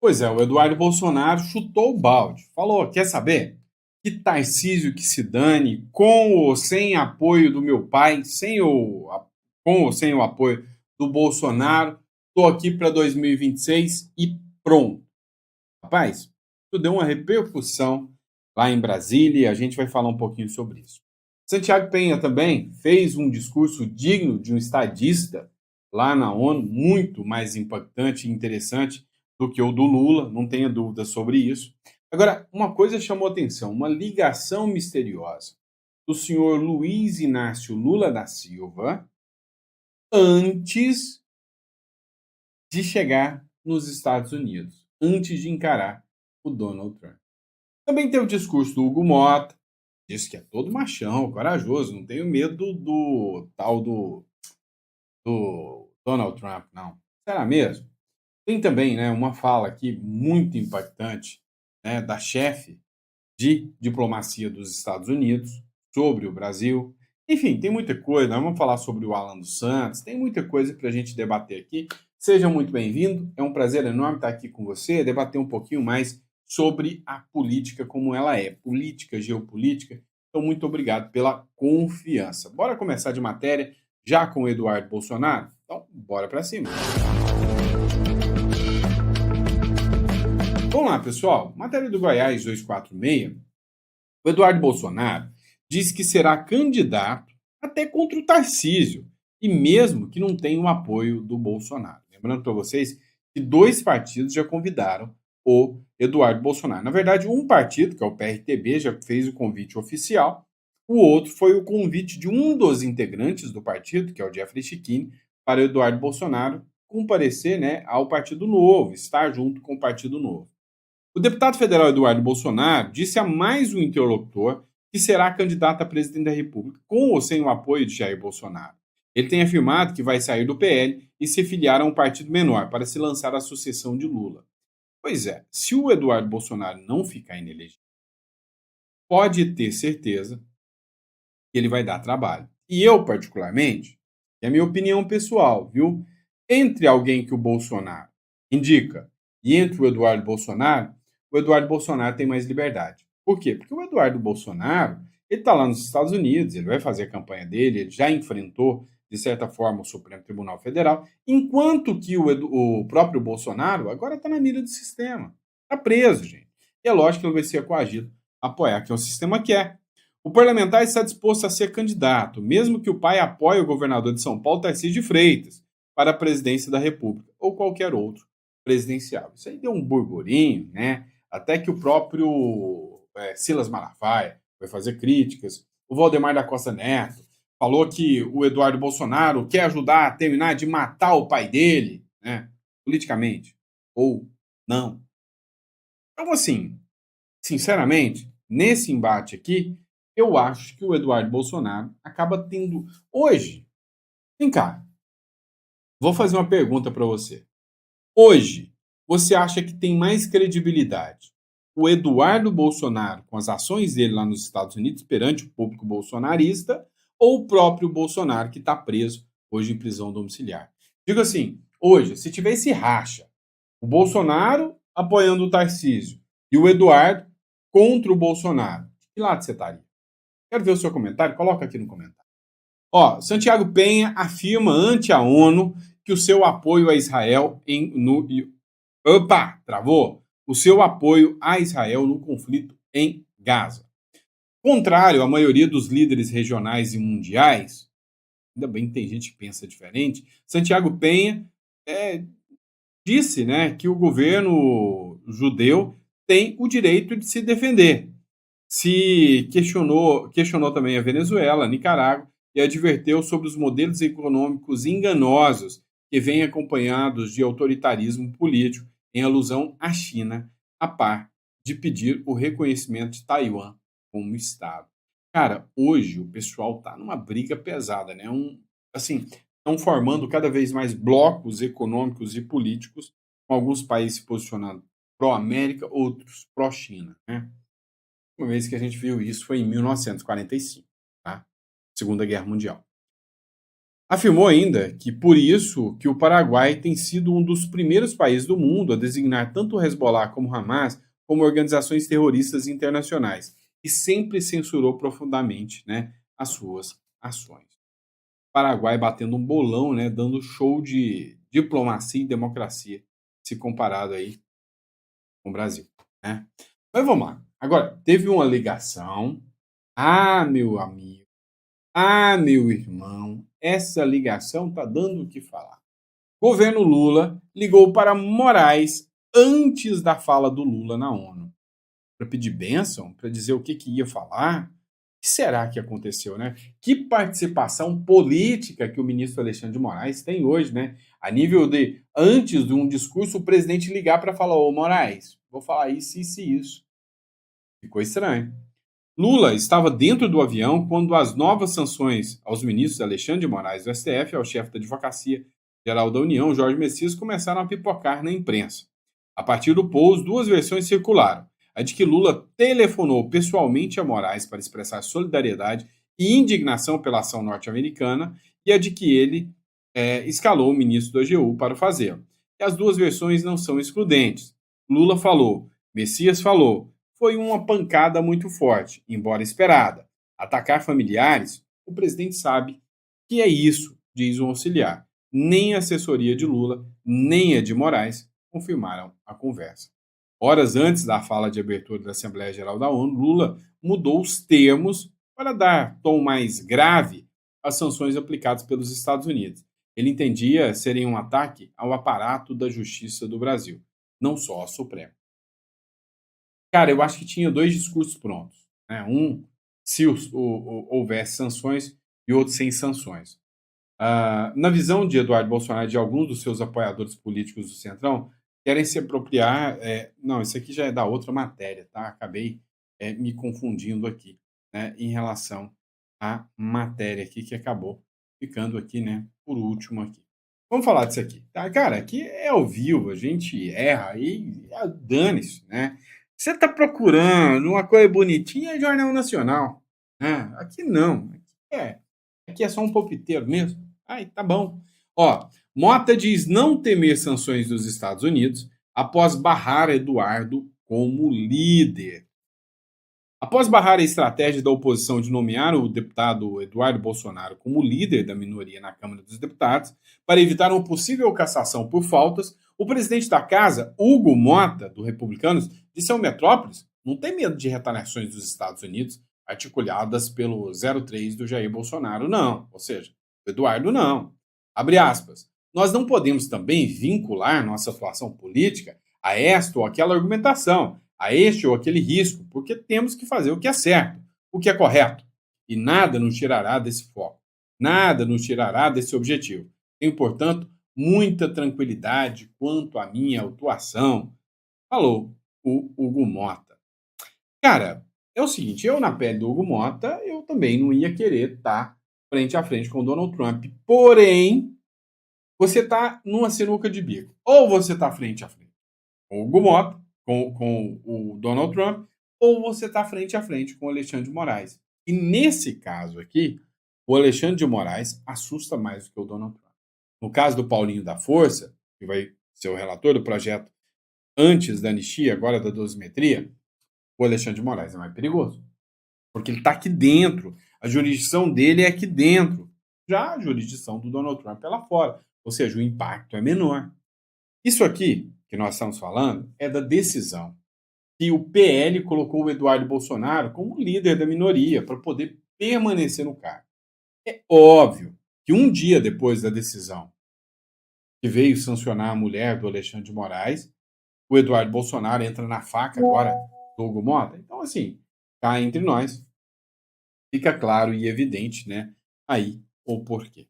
Pois é, o Eduardo Bolsonaro chutou o balde. Falou: quer saber? Que Tarcísio que se dane, com ou sem apoio do meu pai, com ou sem o apoio do Bolsonaro, estou aqui para 2026 e pronto. Rapaz, isso deu uma repercussão lá em Brasília e a gente vai falar um pouquinho sobre isso. Santiago Penha também fez um discurso digno de um estadista lá na ONU, muito mais impactante e interessante do que o do Lula, não tenha dúvida sobre isso. Agora, uma coisa chamou atenção, uma ligação misteriosa do senhor Luiz Inácio Lula da Silva antes de chegar nos Estados Unidos, antes de encarar o Donald Trump. Também tem o discurso do Hugo Mota, diz que é todo machão, corajoso, não tenho medo do tal do Donald Trump, não. Será mesmo? Tem também, né, uma fala aqui muito impactante, né, da chefe de diplomacia dos Estados Unidos sobre o Brasil. Enfim, tem muita coisa. Nós vamos falar sobre o Alan dos Santos, tem muita coisa para a gente debater aqui. Seja muito bem-vindo, é um prazer enorme estar aqui com você, debater um pouquinho mais sobre a política como ela é, política, geopolítica. Então, muito obrigado pela confiança. Bora começar de matéria já com o Eduardo Bolsonaro? Então, bora para cima. Vamos lá, pessoal. Matéria do Goiás 246. O Eduardo Bolsonaro disse que será candidato até contra o Tarcísio, e mesmo que não tenha o apoio do Bolsonaro. Lembrando para vocês que dois partidos já convidaram o Eduardo Bolsonaro. Na verdade, um partido, que é o PRTB, já fez o convite oficial, o outro foi o convite de um dos integrantes do partido, que é o Jeffrey Chiquini, para o Eduardo Bolsonaro comparecer, né, ao Partido Novo, estar junto com o Partido Novo. O deputado federal Eduardo Bolsonaro disse a mais um interlocutor que será candidato a presidente da República, com ou sem o apoio de Jair Bolsonaro. Ele tem afirmado que vai sair do PL e se filiar a um partido menor para se lançar à sucessão de Lula. Pois é, se o Eduardo Bolsonaro não ficar inelegível, pode ter certeza que ele vai dar trabalho. E eu, particularmente, é a minha opinião pessoal, viu? Entre alguém que o Bolsonaro indica e entre o Eduardo Bolsonaro tem mais liberdade. Por quê? Porque o Eduardo Bolsonaro, ele está lá nos Estados Unidos, ele vai fazer a campanha dele, ele já enfrentou, de certa forma, o Supremo Tribunal Federal, enquanto que o próprio Bolsonaro agora está na mira do sistema. Está preso, gente. E é lógico que ele vai ser coagido a apoiar o que o sistema quer. O parlamentar está disposto a ser candidato, mesmo que o pai apoie o governador de São Paulo, Tarcísio de Freitas, para a presidência da República, ou qualquer outro presidencial. Isso aí deu um burburinho, né? Até que o próprio Silas Malafaia foi fazer críticas. O Valdemar da Costa Neto falou que o Eduardo Bolsonaro quer ajudar a terminar de matar o pai dele, né? Politicamente. Ou não. Então, assim, sinceramente, nesse embate aqui, eu acho que o Eduardo Bolsonaro acaba tendo. Hoje, vem cá, vou fazer uma pergunta para você. Hoje, você acha que tem mais credibilidade o Eduardo Bolsonaro com as ações dele lá nos Estados Unidos perante o público bolsonarista ou o próprio Bolsonaro que está preso hoje em prisão domiciliar? Digo assim, hoje, se tivesse racha, o Bolsonaro apoiando o Tarcísio e o Eduardo contra o Bolsonaro, de que lado você estaria? Quero ver o seu comentário, coloca aqui no comentário. Ó, Santiago Penha afirma ante a ONU que o seu apoio a Israel Opa, travou! O seu apoio a Israel no conflito em Gaza. Contrário à maioria dos líderes regionais e mundiais, ainda bem que tem gente que pensa diferente, Santiago Penha disse, né, que o governo judeu tem o direito de se defender. Questionou também a Venezuela, a Nicarágua e adverteu sobre os modelos econômicos enganosos que vêm acompanhados de autoritarismo político em alusão à China, a par de pedir o reconhecimento de Taiwan como Estado. Cara, hoje o pessoal tá numa briga pesada, né? Assim, estão formando cada vez mais blocos econômicos e políticos, com alguns países se posicionando pró-América, outros pró-China, né? Uma vez que a gente viu isso foi em 1945, tá? Segunda Guerra Mundial. Afirmou ainda que por isso que o Paraguai tem sido um dos primeiros países do mundo a designar tanto o Hezbollah como o Hamas como organizações terroristas internacionais e sempre censurou profundamente, né, as suas ações. Paraguai batendo um bolão, né, dando show de diplomacia e democracia, se comparado aí com o Brasil, né? Mas vamos lá. Agora, teve uma ligação. Ah, meu amigo. Ah, meu irmão. Essa ligação tá dando o que falar. Governo Lula ligou para Moraes antes da fala do Lula na ONU para pedir bênção, para dizer o que, que ia falar. O que será que aconteceu, né? Que participação política que o ministro Alexandre de Moraes tem hoje, né? A nível de, antes de um discurso, o presidente ligar para falar: Ô Moraes, vou falar isso, isso e isso. Ficou estranho. Lula estava dentro do avião quando as novas sanções aos ministros Alexandre de Moraes do STF e ao chefe da Advocacia Geral da União, Jorge Messias, começaram a pipocar na imprensa. A partir do pouso, duas versões circularam. A de que Lula telefonou pessoalmente a Moraes para expressar solidariedade e indignação pela ação norte-americana e a de que ele escalou o ministro da AGU para o fazer. E as duas versões não são excludentes. Lula falou, Messias falou, foi uma pancada muito forte, embora esperada. Atacar familiares, o presidente sabe que é isso, diz um auxiliar. Nem a assessoria de Lula, nem a de Moraes confirmaram a conversa. Horas antes da fala de abertura da Assembleia Geral da ONU, Lula mudou os termos para dar tom mais grave às sanções aplicadas pelos Estados Unidos. Ele entendia serem um ataque ao aparato da justiça do Brasil, não só ao Supremo. Cara, eu acho que tinha dois discursos prontos, né? Um, se houvesse sanções, e outro sem sanções. Na visão de Eduardo Bolsonaro e de alguns dos seus apoiadores políticos do Centrão, querem se apropriar. Não, isso aqui já é da outra matéria, tá? Acabei me confundindo aqui, né? Em relação à matéria aqui que acabou ficando aqui, né? Por último aqui. Vamos falar disso aqui, tá? Cara, aqui é ao vivo, a gente erra e dane-se, né? Você tá procurando uma coisa bonitinha, é Jornal Nacional, né? Aqui não, aqui é só um palpiteiro mesmo. Ai, tá bom. Ó, Mota diz não temer sanções dos Estados Unidos após barrar Eduardo como líder. Após barrar a estratégia da oposição de nomear o deputado Eduardo Bolsonaro como líder da minoria na Câmara dos Deputados, para evitar uma possível cassação por faltas, o presidente da casa, Hugo Mota, do Republicanos, disse ao Metrópolis não tem medo de retaliações dos Estados Unidos articuladas pelo 03 do Jair Bolsonaro, não. Ou seja, o Eduardo não. Abre aspas. Nós não podemos também vincular nossa atuação política a esta ou aquela argumentação, a este ou aquele risco, porque temos que fazer o que é certo, o que é correto. E nada nos tirará desse foco, nada nos tirará desse objetivo. Tenho, portanto, muita tranquilidade quanto à minha atuação, falou o Hugo Mota. Cara, é o seguinte, eu na pele do Hugo Mota, eu também não ia querer estar frente a frente com o Donald Trump. Porém, você está numa sinuca de bico. Ou você está frente a frente com o Hugo Mota, com o Donald Trump, ou você está frente a frente com o Alexandre de Moraes. E nesse caso aqui, o Alexandre de Moraes assusta mais do que o Donald Trump. No caso do Paulinho da Força, que vai ser o relator do projeto antes da anistia, agora da dosimetria, o Alexandre de Moraes é mais perigoso. Porque ele está aqui dentro. A jurisdição dele é aqui dentro. Já a jurisdição do Donald Trump é lá fora. Ou seja, o impacto é menor. Isso aqui que nós estamos falando é da decisão que o PL colocou o Eduardo Bolsonaro como líder da minoria para poder permanecer no cargo. É óbvio que um dia depois da decisão que veio sancionar a mulher do Alexandre de Moraes, o Eduardo Bolsonaro entra na faca agora do Hugo Mota. Então, assim, cá entre nós, fica claro e evidente, né, aí o porquê.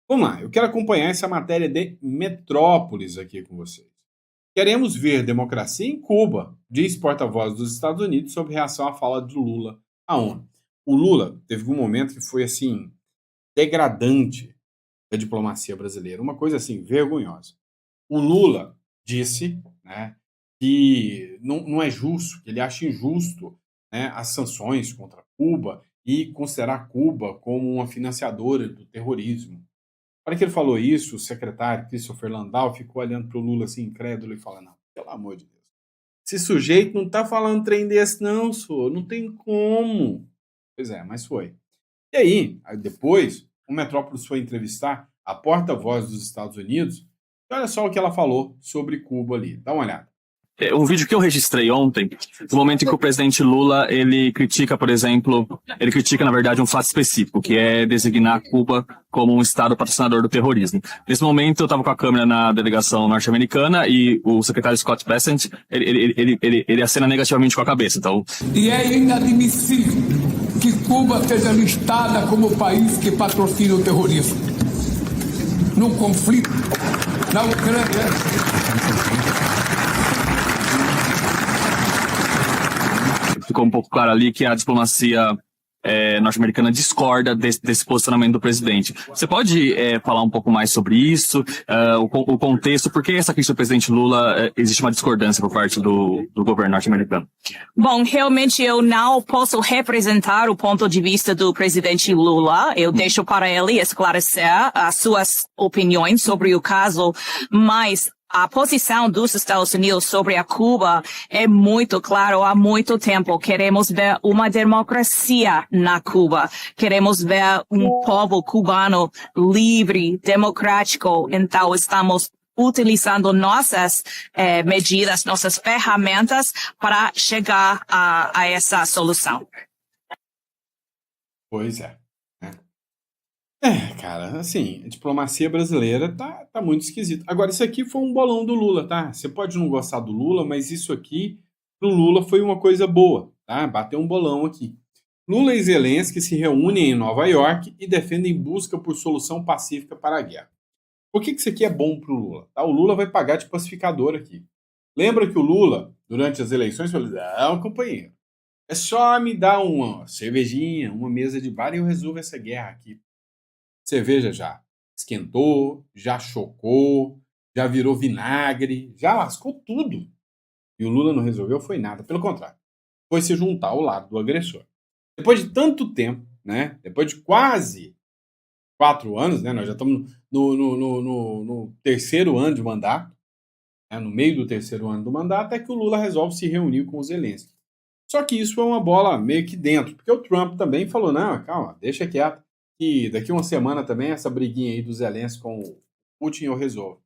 Vamos lá, eu quero acompanhar essa matéria de Metrópolis aqui com vocês. Queremos ver democracia em Cuba, diz porta-voz dos Estados Unidos sobre reação à fala do Lula à ONU. O Lula teve um momento que foi, assim, degradante da diplomacia brasileira, uma coisa, assim, vergonhosa. O Lula disse, né, que não é justo, que ele acha injusto, né, as sanções contra Cuba e considerar Cuba como uma financiadora do terrorismo. hora que ele falou isso, o secretário Christopher Landau ficou olhando para o Lula assim, incrédulo, e falando: não, pelo amor de Deus, esse sujeito não tá falando trem desse não, senhor, não tem como. Pois é, mas foi. E aí depois, o Metrópolis foi entrevistar a porta-voz dos Estados Unidos, e olha só o que ela falou sobre Cuba ali, dá uma olhada. O vídeo que eu registrei ontem, no momento em que o presidente Lula, ele critica, na verdade, um fato específico, que é designar Cuba como um estado patrocinador do terrorismo. Nesse momento, eu estava com a câmera na delegação norte-americana e o secretário Scott Bessent, ele acena negativamente com a cabeça, então... E é inadmissível que Cuba seja listada como o país que patrocina o terrorismo. Num conflito na Ucrânia... Ficou um pouco claro ali que a diplomacia norte-americana discorda desse posicionamento do presidente. Você pode falar um pouco mais sobre isso, o contexto, por que essa crítica do presidente Lula existe uma discordância por parte do governo norte-americano? Bom, realmente eu não posso representar o ponto de vista do presidente Lula. Eu deixo para ele esclarecer as suas opiniões sobre o caso, mas a posição dos Estados Unidos sobre a Cuba é muito clara há muito tempo. Queremos ver uma democracia na Cuba. Queremos ver um povo cubano livre, democrático. Então, estamos utilizando nossas medidas, nossas ferramentas para chegar a essa solução. Pois é. Cara, assim, a diplomacia brasileira tá muito esquisita. Agora, isso aqui foi um bolão do Lula, tá? Você pode não gostar do Lula, mas isso aqui, pro Lula, foi uma coisa boa, tá? Bateu um bolão aqui. Lula e Zelensky se reúnem em Nova York e defendem busca por solução pacífica para a guerra. Por que isso aqui é bom pro Lula? Tá? O Lula vai pagar de pacificador aqui. Lembra que o Lula, durante as eleições, falou: não, companheiro, é só me dar uma cervejinha, uma mesa de bar e eu resolvo essa guerra aqui. Cerveja já esquentou, já chocou, já virou vinagre, já lascou tudo. E o Lula não resolveu foi nada, pelo contrário, foi se juntar ao lado do agressor. Depois de tanto tempo, né? Depois de quase 4 anos, né? Nós já estamos no terceiro ano de mandato, né, no meio do terceiro ano do mandato, é que o Lula resolve se reunir com o Zelensky. Só que isso foi uma bola meio que dentro, porque o Trump também falou: não, calma, deixa quieto, que daqui uma semana também essa briguinha aí do Zelensky com o Putin eu resolvo.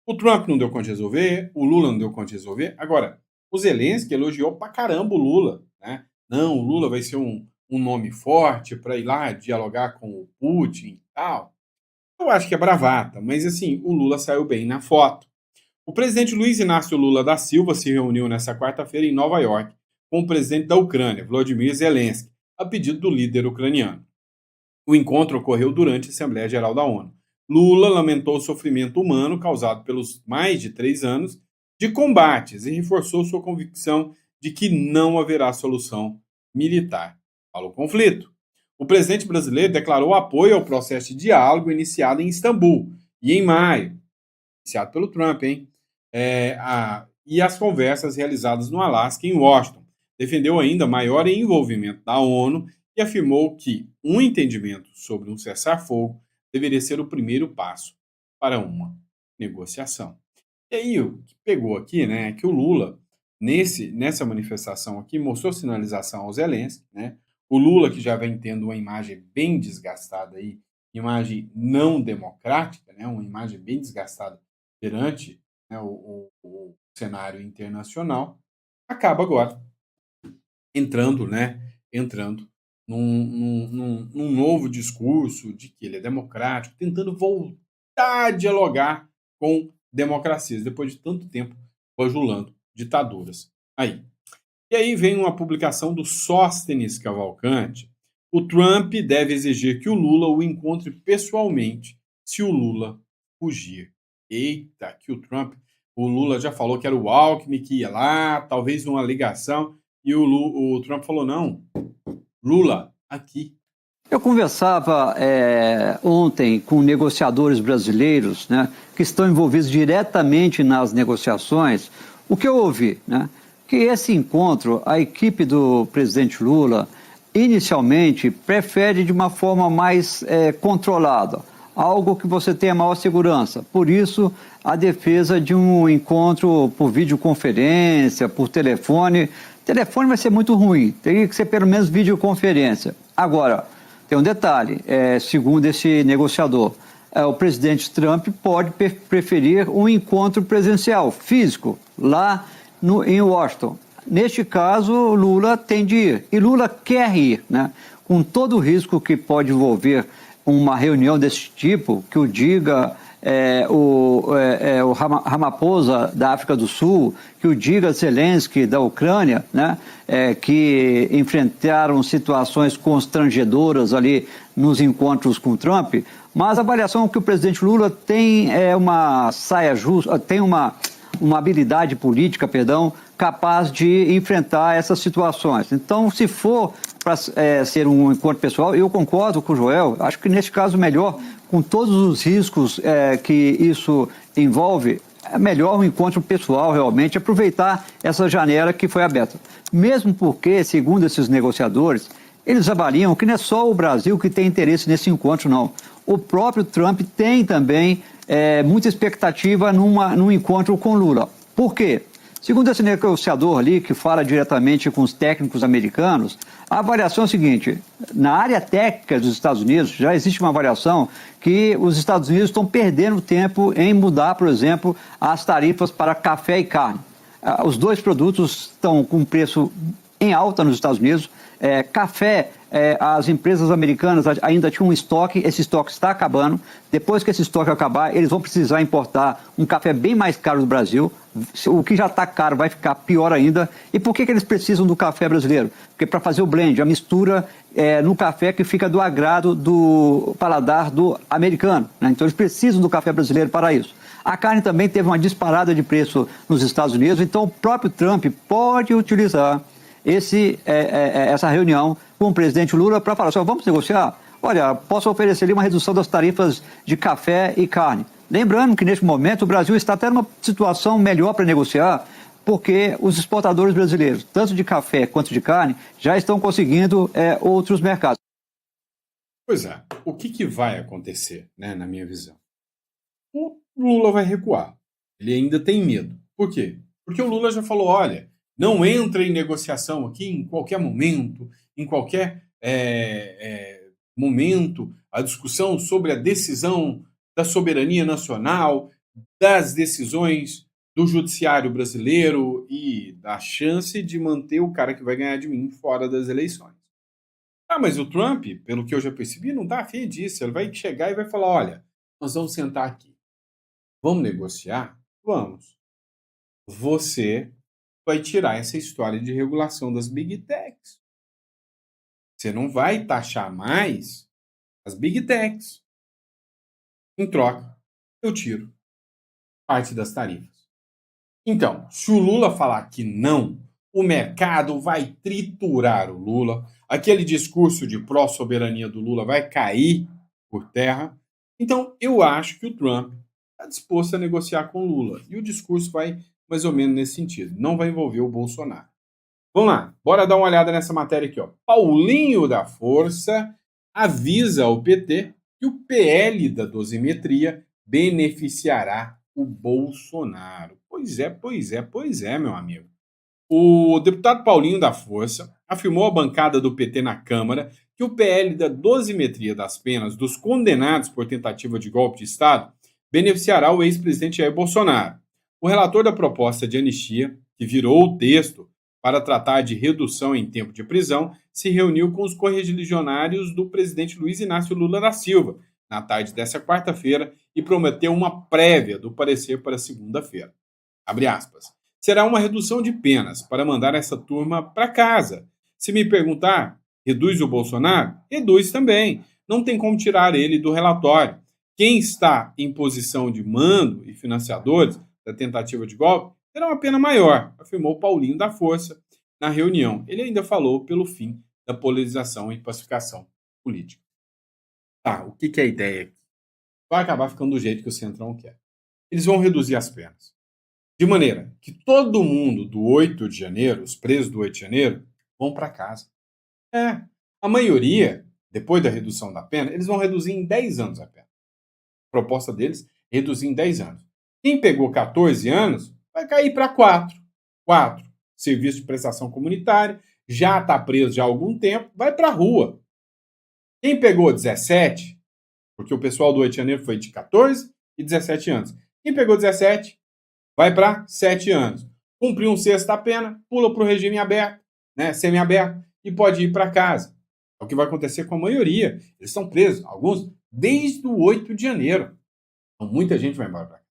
O Trump não deu conta de resolver, o Lula não deu conta de resolver. Agora, o Zelensky elogiou pra caramba o Lula, né? Não, o Lula vai ser um nome forte para ir lá dialogar com o Putin e tal. Eu acho que é bravata, mas assim, o Lula saiu bem na foto. O presidente Luiz Inácio Lula da Silva se reuniu nesta quarta-feira em Nova York com o presidente da Ucrânia, Volodymyr Zelensky, a pedido do líder ucraniano. O encontro ocorreu durante a Assembleia Geral da ONU. Lula lamentou o sofrimento humano causado pelos mais de 3 anos de combates e reforçou sua convicção de que não haverá solução militar para o conflito. O presidente brasileiro declarou apoio ao processo de diálogo iniciado em Istambul e em maio, iniciado pelo Trump, e as conversas realizadas no Alasca e em Washington. Defendeu ainda maior envolvimento da ONU e afirmou que um entendimento sobre um cessar-fogo deveria ser o primeiro passo para uma negociação. E aí, o que pegou aqui, né, é que o Lula, nessa manifestação aqui, mostrou sinalização ao Zelensky, né? O Lula, que já vem tendo uma imagem bem desgastada aí, imagem não democrática, né, uma imagem bem desgastada perante, né, o cenário internacional, acaba agora entrando num novo discurso de que ele é democrático, tentando voltar a dialogar com democracias, depois de tanto tempo bajulando ditaduras. E aí vem uma publicação do Sóstenes Cavalcante. O Trump deve exigir que o Lula o encontre pessoalmente se o Lula fugir. Eita, que o Lula já falou que era o Alckmin que ia lá, talvez uma ligação, e o Trump falou: não, Lula, aqui. Eu conversava ontem com negociadores brasileiros, né, que estão envolvidos diretamente nas negociações. O que eu ouvi, né, que esse encontro, a equipe do presidente Lula, inicialmente, prefere de uma forma mais controlada. algo que você tenha maior segurança. Por isso, a defesa de um encontro por videoconferência, por telefone. Telefone vai ser muito ruim, teria que ser pelo menos videoconferência. Agora, tem um detalhe, segundo esse negociador, o presidente Trump pode preferir um encontro presencial, físico, lá em Washington. Neste caso, Lula tem de ir, e Lula quer ir, né? Com todo o risco que pode envolver uma reunião desse tipo, que o diga o Ramaphosa da África do Sul, que o diga Zelensky da Ucrânia, né, que enfrentaram situações constrangedoras ali nos encontros com Trump, mas a avaliação que o presidente Lula tem uma saia justa, tem uma habilidade política, capaz de enfrentar essas situações. Então, se for para ser um encontro pessoal, eu concordo com o Joel, acho que nesse caso melhor, com todos os riscos que isso envolve, é melhor um encontro pessoal realmente, aproveitar essa janela que foi aberta. Mesmo porque, segundo esses negociadores, eles avaliam que não é só o Brasil que tem interesse nesse encontro, não. O próprio Trump tem também muita expectativa num encontro com Lula. Por quê? Segundo esse negociador ali, que fala diretamente com os técnicos americanos, a avaliação é a seguinte: na área técnica dos Estados Unidos, já existe uma avaliação que os Estados Unidos estão perdendo tempo em mudar, por exemplo, as tarifas para café e carne. Os dois produtos estão com preço em alta nos Estados Unidos. Café, as empresas americanas ainda tinham um estoque, esse estoque está acabando. Depois que esse estoque acabar, eles vão precisar importar um café bem mais caro do Brasil. O que já está caro vai ficar pior ainda. E por que eles precisam do café brasileiro? Porque para fazer o blend, a mistura no café que fica do agrado do paladar do americano, né? Então eles precisam do café brasileiro para isso. A carne também teve uma disparada de preço nos Estados Unidos, então o próprio Trump pode utilizar essa reunião com o presidente Lula para falar assim: vamos negociar? Olha, posso oferecer ali uma redução das tarifas de café e carne. Lembrando que, neste momento, o Brasil está até numa situação melhor para negociar, porque os exportadores brasileiros, tanto de café quanto de carne, já estão conseguindo outros mercados. Pois é, o que vai acontecer, né, na minha visão? O Lula vai recuar. Ele ainda tem medo. Por quê? Porque o Lula já falou: olha, não entra em negociação aqui em qualquer momento, em qualquer momento, a discussão sobre a decisão da soberania nacional, das decisões do judiciário brasileiro e da chance de manter o cara que vai ganhar de mim fora das eleições. Mas o Trump, pelo que eu já percebi, não está afim disso. Ele vai chegar e vai falar: olha, nós vamos sentar aqui. Vamos negociar? Vamos. Você vai tirar essa história de regulação das Big Techs. Você não vai taxar mais as Big Techs. Em troca, eu tiro parte das tarifas. Então, se o Lula falar que não, o mercado vai triturar o Lula. Aquele discurso de pró-soberania do Lula vai cair por terra. Então, eu acho que o Trump está disposto a negociar com o Lula. E o discurso vai mais ou menos nesse sentido. Não vai envolver o Bolsonaro. Vamos lá, bora dar uma olhada nessa matéria aqui, ó. Paulinho da Força avisa ao PT que o PL da dosimetria beneficiará o Bolsonaro. Pois é, meu amigo. O deputado Paulinho da Força afirmou à bancada do PT na Câmara que o PL da dosimetria das penas dos condenados por tentativa de golpe de Estado beneficiará o ex-presidente Jair Bolsonaro. O relator da proposta de anistia, que virou o texto para tratar de redução em tempo de prisão, se reuniu com os correligionários do presidente Luiz Inácio Lula da Silva na tarde dessa quarta-feira e prometeu uma prévia do parecer para segunda-feira. Abre aspas. Será uma redução de penas para mandar essa turma para casa. Se me perguntar, reduz o Bolsonaro? Reduz também. Não tem como tirar ele do relatório. Quem está em posição de mando e financiadores da tentativa de golpe terá uma pena maior, afirmou Paulinho da Força na reunião. Ele ainda falou pelo fim da polarização e pacificação política. O que é a ideia aqui? Vai acabar ficando do jeito que o Centrão quer. Eles vão reduzir as penas. De maneira que todo mundo do 8 de janeiro, os presos do 8 de janeiro, vão para casa. A maioria, depois da redução da pena, eles vão reduzir em 10 anos a pena. A proposta deles é reduzir em 10 anos. Quem pegou 14 anos vai cair para 4. 4. Serviço de prestação comunitária, já está preso já há algum tempo, vai para a rua. Quem pegou 17, porque o pessoal do 8 de janeiro foi de 14 e 17 anos. Quem pegou 17 vai para 7 anos. Cumpriu um sexto da pena, pula para o regime aberto, né, semiaberto, e pode ir para casa. É o que vai acontecer com a maioria. Eles estão presos, alguns, desde o 8 de janeiro. Então, muita gente vai embora para cá.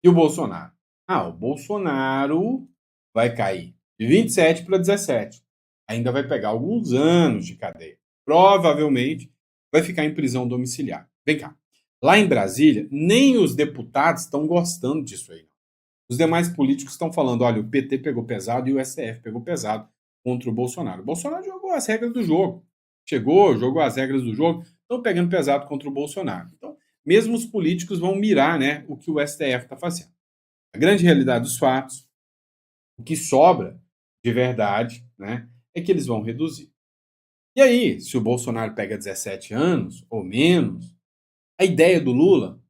E o Bolsonaro? O Bolsonaro vai cair de 27 para 17. Ainda vai pegar alguns anos de cadeia. Provavelmente vai ficar em prisão domiciliar. Vem cá. Lá em Brasília, nem os deputados estão gostando disso aí. Os demais políticos estão falando, olha, o PT pegou pesado e o STF pegou pesado contra o Bolsonaro. O Bolsonaro jogou as regras do jogo. Jogou as regras do jogo, estão pegando pesado contra o Bolsonaro. Então, mesmo os políticos vão mirar, né, o que o STF está fazendo. A grande realidade dos fatos, o que sobra de verdade, né, é que eles vão reduzir. E aí, se o Bolsonaro pega 17 anos ou menos, a ideia do Lula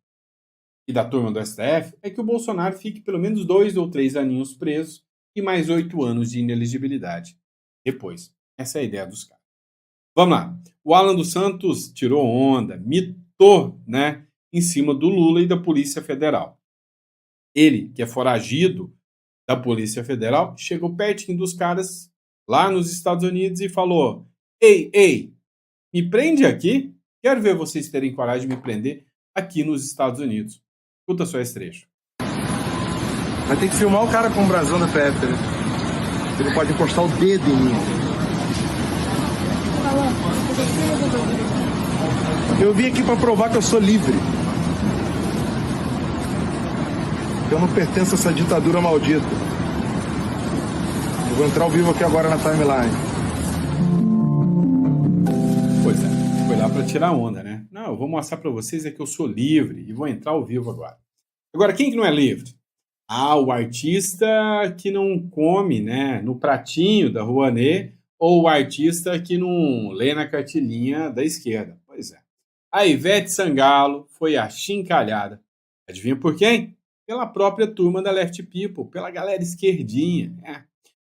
e da turma do STF é que o Bolsonaro fique pelo menos 2 ou 3 aninhos preso e mais 8 anos de inelegibilidade depois. Essa é a ideia dos caras. Vamos lá. O Alan dos Santos tirou onda, mitou, né, em cima do Lula e da Polícia Federal. Ele, que é foragido da Polícia Federal, chegou pertinho dos caras lá nos Estados Unidos e falou: Ei, me prende aqui? Quero ver vocês terem coragem de me prender aqui nos Estados Unidos. Escuta só esse trecho. Vai ter que filmar o cara com o brasão da PF, né? Ele pode encostar o dedo em mim. Eu vim aqui para provar que eu sou livre. Eu não pertenço a essa ditadura maldita. Eu vou entrar ao vivo aqui agora na timeline. Pois é, foi lá para tirar onda, né? Não, eu vou mostrar para vocês é que eu sou livre e vou entrar ao vivo agora. Agora, quem que não é livre? O artista que não come, né, no pratinho da Rouanet, ou o artista que não lê na cartilinha da esquerda. Pois é. A Ivete Sangalo foi achincalhada. Adivinha por quem? Pela própria turma da Left People, pela galera esquerdinha.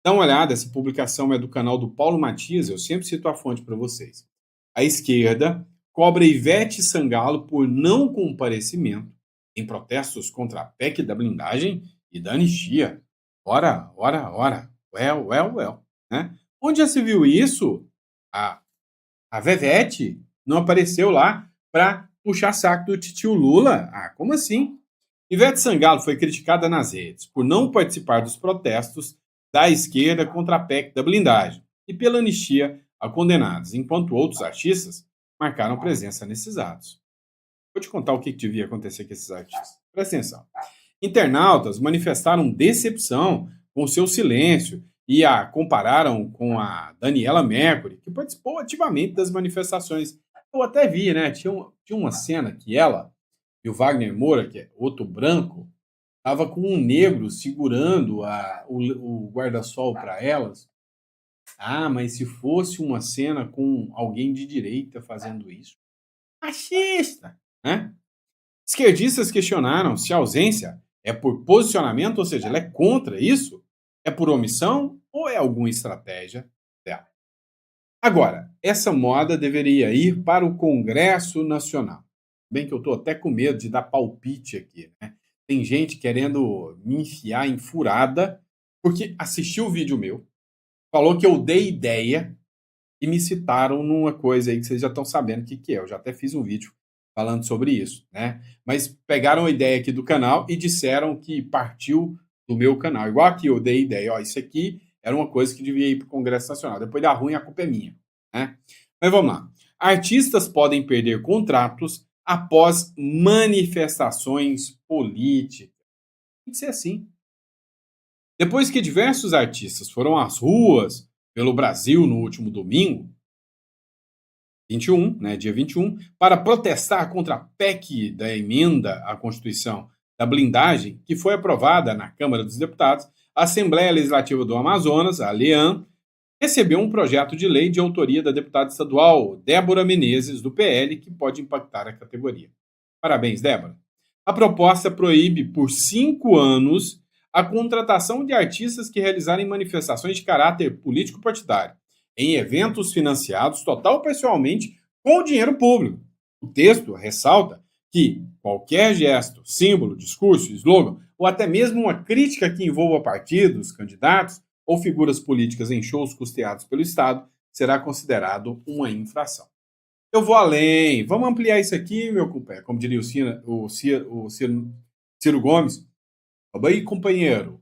Dá uma olhada, essa publicação é do canal do Paulo Matias, eu sempre cito a fonte para vocês. A esquerda cobra Ivete Sangalo por não comparecimento em protestos contra a PEC da blindagem e da anistia. Ora. Well, né? Onde já se viu isso? A Vevete não apareceu lá para puxar saco do titio Lula? Como assim? Ivete Sangalo foi criticada nas redes por não participar dos protestos da esquerda contra a PEC da blindagem e pela anistia a condenados, enquanto outros artistas marcaram presença nesses atos. Vou te contar o que devia acontecer com esses artistas. Presta atenção. Internautas manifestaram decepção com o seu silêncio e a compararam com a Daniela Mercury, que participou ativamente das manifestações. Eu até vi, né? Tinha uma cena que ela e o Wagner Moura, que é outro branco, estava com um negro segurando o guarda-sol para elas. Mas se fosse uma cena com alguém de direita fazendo isso, machista, né? Esquerdistas questionaram se a ausência é por posicionamento, ou seja, ela é contra isso, é por omissão ou é alguma estratégia dela. Agora, essa moda deveria ir para o Congresso Nacional. Bem que eu estou até com medo de dar palpite aqui, né? Tem gente querendo me enfiar em furada porque assistiu o vídeo meu, falou que eu dei ideia e me citaram numa coisa aí que vocês já estão sabendo o que é. Eu já até fiz um vídeo falando sobre isso, né? Mas pegaram a ideia aqui do canal e disseram que partiu do meu canal. Igual aqui, eu dei ideia, isso aqui era uma coisa que devia ir para o Congresso Nacional. Depois dá ruim, a culpa é minha, né? Mas vamos lá. Artistas podem perder contratos após manifestações políticas. Tem que ser assim. Depois que diversos artistas foram às ruas pelo Brasil no último domingo, 21, né, dia 21, para protestar contra a PEC da emenda à Constituição da blindagem, que foi aprovada na Câmara dos Deputados, a Assembleia Legislativa do Amazonas, a ALEAM, recebeu um projeto de lei de autoria da deputada estadual Débora Menezes, do PL, que pode impactar a categoria. Parabéns, Débora. A proposta proíbe por 5 anos a contratação de artistas que realizarem manifestações de caráter político-partidário em eventos financiados total ou parcialmente com dinheiro público. O texto ressalta que qualquer gesto, símbolo, discurso, slogan ou até mesmo uma crítica que envolva partidos, candidatos ou figuras políticas em shows custeados pelo Estado será considerado uma infração. Eu vou além, vamos ampliar isso aqui, meu companheiro, como diria Ciro Gomes. Vamos aí, companheiro,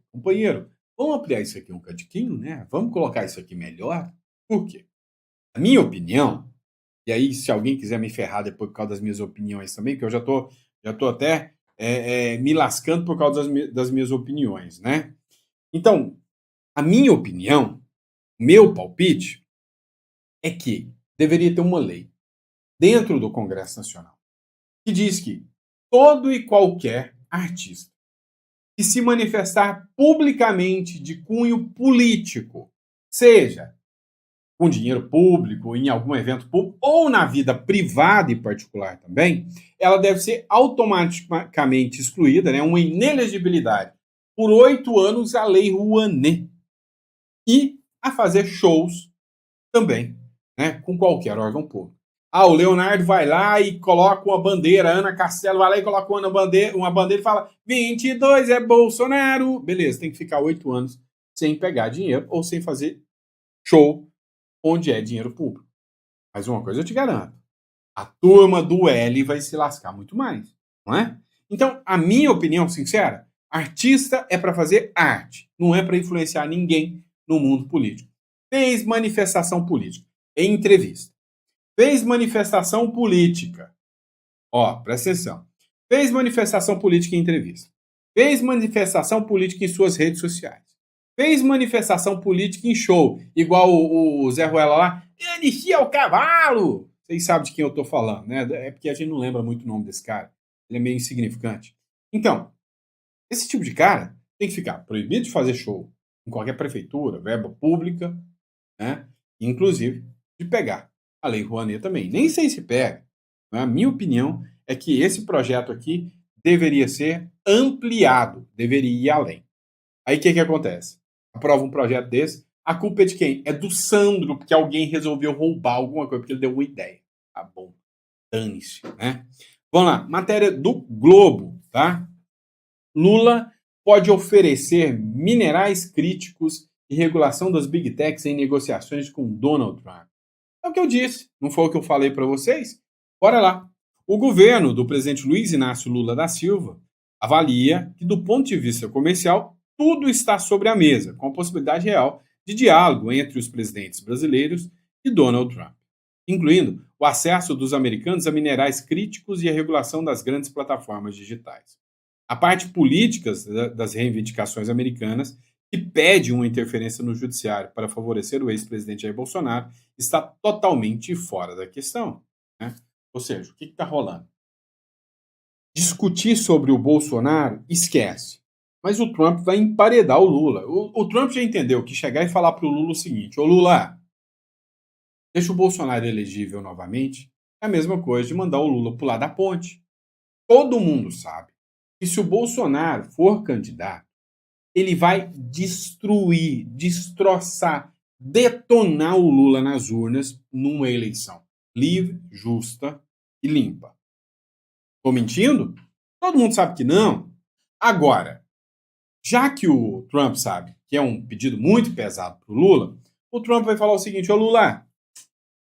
vamos ampliar isso aqui um cadiquinho, né? Vamos colocar isso aqui melhor. Por quê? A minha opinião, e aí se alguém quiser me ferrar depois por causa das minhas opiniões também, que eu já tô até me lascando por causa das minhas opiniões, né? Então, a minha opinião, meu palpite, é que deveria ter uma lei dentro do Congresso Nacional que diz que todo e qualquer artista que se manifestar publicamente de cunho político, seja com dinheiro público, em algum evento público, ou na vida privada e particular também, ela deve ser automaticamente excluída, né, uma inelegibilidade, por 8 anos a Lei Rouanet, e a fazer shows também, né, com qualquer órgão público. O Leonardo vai lá e coloca uma bandeira, a Ana Castelo vai lá e coloca uma bandeira e fala 22 é Bolsonaro. Beleza, tem que ficar 8 anos sem pegar dinheiro ou sem fazer show onde é dinheiro público. Mas uma coisa eu te garanto, a turma do L vai se lascar muito mais, não é? Então, a minha opinião sincera, artista é para fazer arte, não é para influenciar ninguém no mundo político. Fez manifestação política em entrevista. Fez manifestação política. Presta atenção. Fez manifestação política em entrevista. Fez manifestação política em suas redes sociais. Fez manifestação política em show, igual o Zé Ruela lá. Inicia o cavalo! Vocês sabem de quem eu estou falando, né? É porque a gente não lembra muito o nome desse cara. Ele é meio insignificante. Então, esse tipo de cara tem que ficar proibido de fazer show em qualquer prefeitura, verba pública, né? Inclusive de pegar a Lei Rouanet também. Nem sei se pega. Né? A minha opinião é que esse projeto aqui deveria ser ampliado, deveria ir além. Aí o que acontece? Aprova um projeto desse, a culpa é de quem? É do Sandro, porque alguém resolveu roubar alguma coisa, porque ele deu uma ideia. Tá bom, dane-se, né? Vamos lá, matéria do Globo, tá? Lula pode oferecer minerais críticos e regulação das Big Techs em negociações com Donald Trump. É o que eu disse, não foi o que eu falei para vocês? Bora lá. O governo do presidente Luiz Inácio Lula da Silva avalia que, do ponto de vista comercial, tudo está sobre a mesa, com a possibilidade real de diálogo entre os presidentes brasileiros e Donald Trump, incluindo o acesso dos americanos a minerais críticos e a regulação das grandes plataformas digitais. A parte política das reivindicações americanas, que pede uma interferência no judiciário para favorecer o ex-presidente Jair Bolsonaro, está totalmente fora da questão. Né? Ou seja, o que está rolando? Discutir sobre o Bolsonaro, esquece. Mas o Trump vai emparedar o Lula. O Trump já entendeu que chegar e falar para o Lula o seguinte: ô Lula, deixa o Bolsonaro elegível novamente, é a mesma coisa de mandar o Lula pular da ponte. Todo mundo sabe que se o Bolsonaro for candidato, ele vai destruir, destroçar, detonar o Lula nas urnas numa eleição livre, justa e limpa. Estou mentindo? Todo mundo sabe que não. Agora, já que o Trump sabe que é um pedido muito pesado para o Lula, o Trump vai falar o seguinte: ô Lula,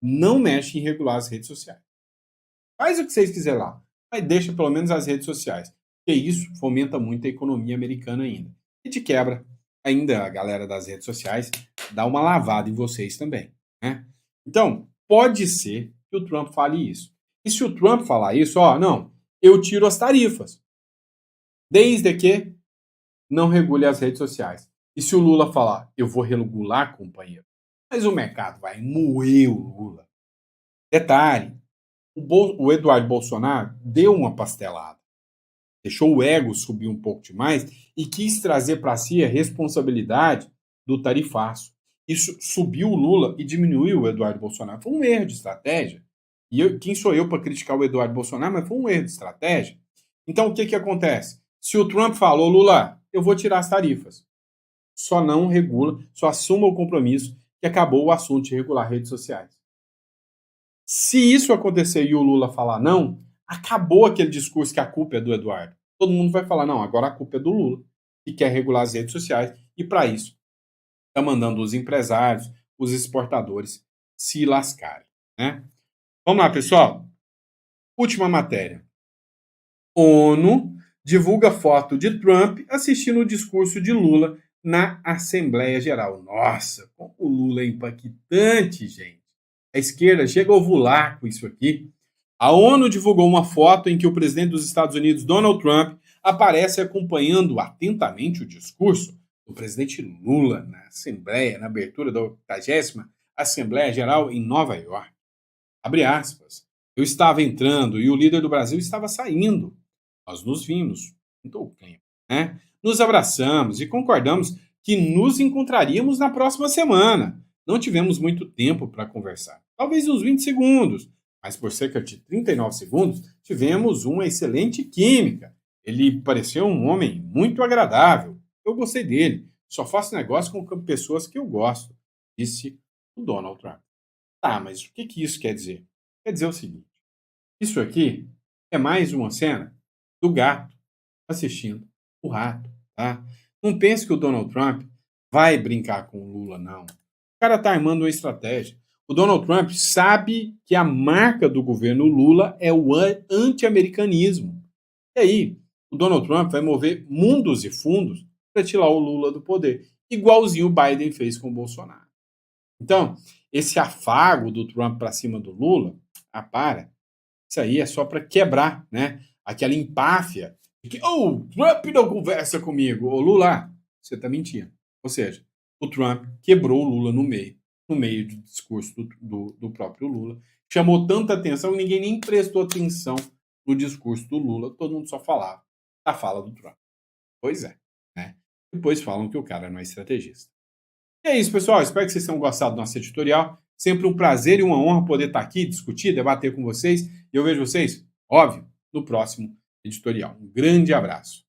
não mexe em regular as redes sociais. Faz o que vocês quiserem lá, mas deixa pelo menos as redes sociais, porque isso fomenta muito a economia americana ainda. E de quebra, ainda a galera das redes sociais dá uma lavada em vocês também. Né? Então, pode ser que o Trump fale isso. E se o Trump falar isso, não, eu tiro as tarifas, desde que não regule as redes sociais. E se o Lula falar, eu vou regular, companheiro, mas o mercado vai moer o Lula. Detalhe, o Eduardo Bolsonaro deu uma pastelada, deixou o ego subir um pouco demais e quis trazer para si a responsabilidade do tarifaço. Isso subiu o Lula e diminuiu o Eduardo Bolsonaro. Foi um erro de estratégia E quem sou eu para criticar o Eduardo Bolsonaro? Mas foi um erro de estratégia. Então, o que acontece? Se o Trump falou, Lula, eu vou tirar as tarifas. Só não regula, só assuma o compromisso que acabou o assunto de regular redes sociais. Se isso acontecer e o Lula falar não, acabou aquele discurso que a culpa é do Eduardo. Todo mundo vai falar, não, agora a culpa é do Lula, que quer regular as redes sociais, e para isso está mandando os empresários, os exportadores se lascarem, né? Vamos lá, pessoal. Última matéria. ONU divulga foto de Trump assistindo o discurso de Lula na Assembleia Geral. Nossa, como o Lula é impactante, gente. A esquerda chega a ovular com isso aqui. A ONU divulgou uma foto em que o presidente dos Estados Unidos, Donald Trump, aparece acompanhando atentamente o discurso do presidente Lula na Assembleia, na abertura da 80ª Assembleia Geral em Nova York. Abre aspas. Eu estava entrando e o líder do Brasil estava saindo. Nós nos vimos, contou o clima, né? Nos abraçamos e concordamos que nos encontraríamos na próxima semana. Não tivemos muito tempo para conversar, talvez uns 20 segundos, mas por cerca de 39 segundos tivemos uma excelente química. Ele pareceu um homem muito agradável. Eu gostei dele. Só faço negócio com pessoas que eu gosto, disse o Donald Trump. Tá, mas o que isso quer dizer? Quer dizer o seguinte, isso aqui é mais uma cena do gato assistindo o rato, tá? Não pense que o Donald Trump vai brincar com o Lula, não. O cara tá armando uma estratégia. O Donald Trump sabe que a marca do governo Lula é o anti-americanismo. E aí, o Donald Trump vai mover mundos e fundos para tirar o Lula do poder, igualzinho o Biden fez com o Bolsonaro. Então, esse afago do Trump para cima do Lula, para. Isso aí é só para quebrar, né? Aquela empáfia de que, Trump não conversa comigo. Ô, Lula, você tá mentindo. Ou seja, o Trump quebrou o Lula no meio do discurso do próprio Lula. Chamou tanta atenção que ninguém nem prestou atenção no discurso do Lula. Todo mundo só falava da fala do Trump. Pois é, né? Depois falam que o cara não é estrategista. E é isso, pessoal. Espero que vocês tenham gostado do nosso editorial. Sempre um prazer e uma honra poder estar aqui, discutir, debater com vocês. E eu vejo vocês, óbvio, no próximo editorial. Um grande abraço.